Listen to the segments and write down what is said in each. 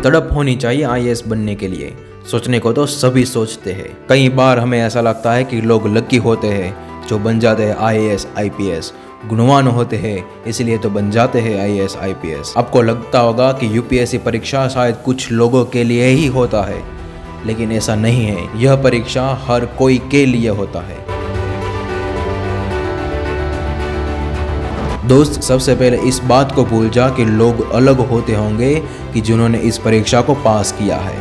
तड़प होनी चाहिए आईएएस बनने के लिए। सोचने को तो सभी सोचते हैं। कई बार हमें ऐसा लगता है कि लोग लकी होते हैं जो बन जाते हैं आईएएस आईपीएस, गुणवान होते हैं इसलिए तो बन जाते हैं आईएएस आईपीएस। आपको लगता होगा कि यूपीएससी परीक्षा शायद कुछ लोगों के लिए ही होता है, लेकिन ऐसा नहीं है। यह परीक्षा हर कोई के लिए होता है। दोस्त, सबसे पहले इस बात को भूल जा कि लोग अलग होते होंगे कि जिन्होंने इस परीक्षा को पास किया है।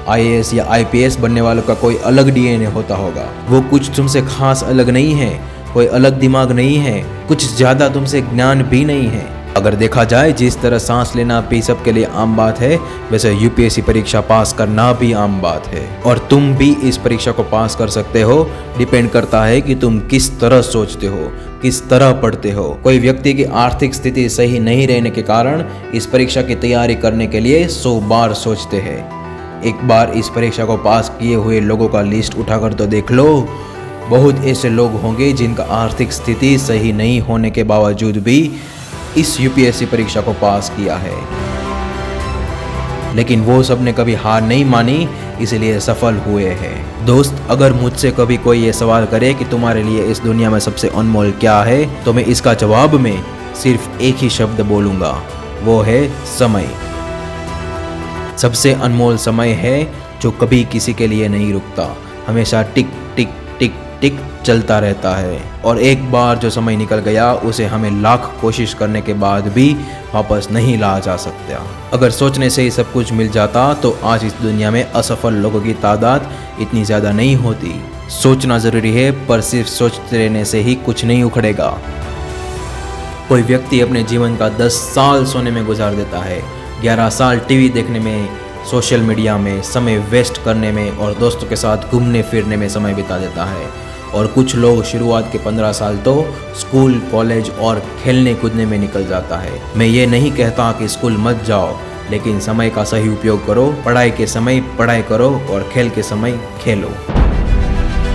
आईएएस या आईपीएस बनने वालों का कोई अलग डीएनए होता होगा। वो कुछ तुमसे खास अलग नहीं है, कोई अलग दिमाग नहीं है, कुछ ज़्यादा तुमसे ज्ञान भी नहीं है। अगर देखा जाए जिस तरह सांस लेना भी सबके लिए आम बात है, वैसे यूपीएससी परीक्षा पास करना भी आम बात है। और तुम भी इस परीक्षा को पास कर सकते हो। डिपेंड करता है कि तुम किस तरह सोचते हो, किस तरह पढ़ते हो। कोई व्यक्ति की आर्थिक स्थिति सही नहीं रहने के कारण इस परीक्षा की तैयारी करने के लिए 100 बार सोचते हैं। एक बार इस परीक्षा को पास किए हुए लोगों का लिस्ट उठाकर तो देख लो। बहुत ऐसे लोग होंगे जिनका आर्थिक स्थिति सही नहीं होने के बावजूद भी इस यूपीएससी परीक्षा को पास किया है, लेकिन वो सब ने कभी हार नहीं मानी, इसलिए सफल हुए हैं। दोस्त, अगर मुझसे कभी कोई ये सवाल करे कि तुम्हारे लिए इस दुनिया में सबसे अनमोल क्या है, तो मैं इसका जवाब में सिर्फ एक ही शब्द बोलूँगा, वो है समय। सबसे अनमोल समय है जो कभी किसी के लिए नहीं रुकता, हमेशा टिक टिक टिक टिक चलता रहता है। और एक बार जो समय निकल गया उसे हमें लाख कोशिश करने के बाद भी वापस नहीं लाया जा सकता। अगर सोचने से ही सब कुछ मिल जाता तो आज इस दुनिया में असफल लोगों की तादाद इतनी ज़्यादा नहीं होती। सोचना ज़रूरी है, पर सिर्फ सोचते रहने से ही कुछ नहीं उखड़ेगा। कोई व्यक्ति अपने जीवन का 10 साल सोने में गुजार देता है, 11 साल टीवी देखने में, सोशल मीडिया में समय वेस्ट करने में और दोस्तों के साथ घूमने फिरने में समय बिता देता है। और कुछ लोग शुरुआत के 15 साल तो स्कूल, कॉलेज और खेलने कूदने में निकल जाता है। मैं ये नहीं कहता कि स्कूल मत जाओ, लेकिन समय का सही उपयोग करो। पढ़ाई के समय पढ़ाई करो और खेल के समय खेलो।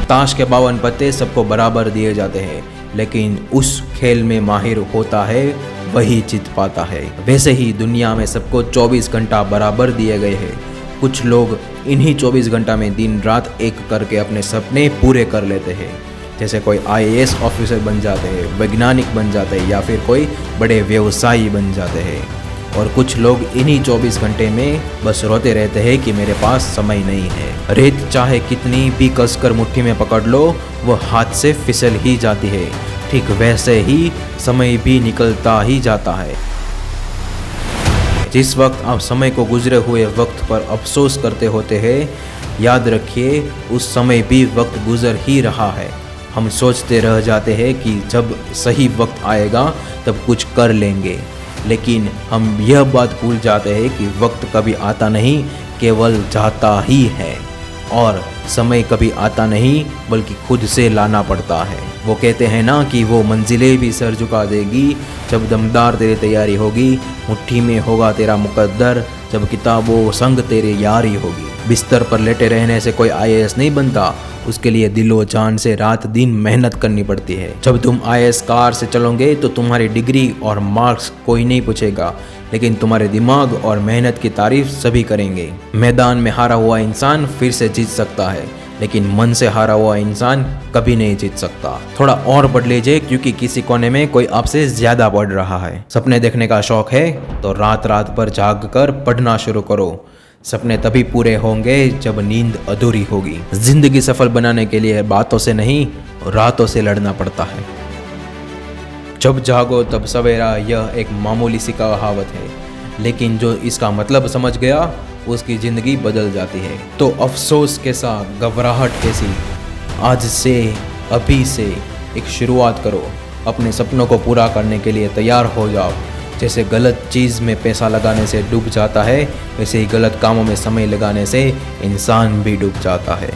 ताश के 52 पत्ते सबको बराबर दिए जाते हैं, लेकिन उस खेल में माहिर होता है वही जीत पाता है। वैसे ही दुनिया में सबको 24 घंटा बराबर दिए गए हैं। कुछ लोग इन्हीं 24 घंटा में दिन रात एक करके अपने सपने पूरे कर लेते हैं। जैसे कोई आईएएस ऑफिसर बन जाते हैं, वैज्ञानिक बन जाते हैं या फिर कोई बड़े व्यवसायी बन जाते हैं। और कुछ लोग इन्हीं 24 घंटे में बस रोते रहते हैं कि मेरे पास समय नहीं है। रेत चाहे कितनी भी कसकर मुट्ठी में पकड़ लो, वो हाथ से फिसल ही जाती है। ठीक वैसे ही समय भी निकलता ही जाता है। जिस वक्त आप समय को गुजरे हुए वक्त पर अफसोस करते होते हैं, याद रखिए उस समय भी वक्त गुजर ही रहा है। हम सोचते रह जाते हैं कि जब सही वक्त आएगा तब कुछ कर लेंगे, लेकिन हम यह बात भूल जाते हैं कि वक्त कभी आता नहीं, केवल जाता ही है। और समय कभी आता नहीं बल्कि खुद से लाना पड़ता है। वो कहते हैं ना कि वो मंजिलें भी सर झुका देगी जब दमदार तेरी तैयारी होगी, मुट्ठी में होगा तेरा मुकद्दर जब किताबों संग तेरे यारी होगी। बिस्तर पर लेटे रहने से कोई आईएएस नहीं बनता, उसके लिए दिलो जान से रात दिन मेहनत करनी पड़ती है। जब तुम आईएएस कार से चलोगे तो तुम्हारी डिग्री और मार्क्स कोई नहीं पूछेगा, लेकिन तुम्हारे दिमाग और मेहनत की तारीफ सभी करेंगे। मैदान में हारा हुआ इंसान फिर से जीत सकता है, लेकिन मन से हारा हुआ इंसान कभी नहीं जीत सकता। थोड़ा और पढ़ लीजिए, क्योंकि किसी कोने में कोई आपसे ज्यादा पढ़ रहा है। सपने देखने का शौक है तो रात रात भर जाग कर पढ़ना शुरू करो। सपने तभी पूरे होंगे जब नींद अधूरी होगी। जिंदगी सफल बनाने के लिए बातों से नहीं, रातों से लड़ना पड़ता है। जब जागो तब सवेरा, यह एक मामूली सी कहावत है, लेकिन जो इसका मतलब समझ गया उसकी ज़िंदगी बदल जाती है। तो अफसोस के साथ, घबराहट कैसी, आज से, अभी से एक शुरुआत करो। अपने सपनों को पूरा करने के लिए तैयार हो जाओ। जैसे गलत चीज़ में पैसा लगाने से डूब जाता है, वैसे ही गलत कामों में समय लगाने से इंसान भी डूब जाता है।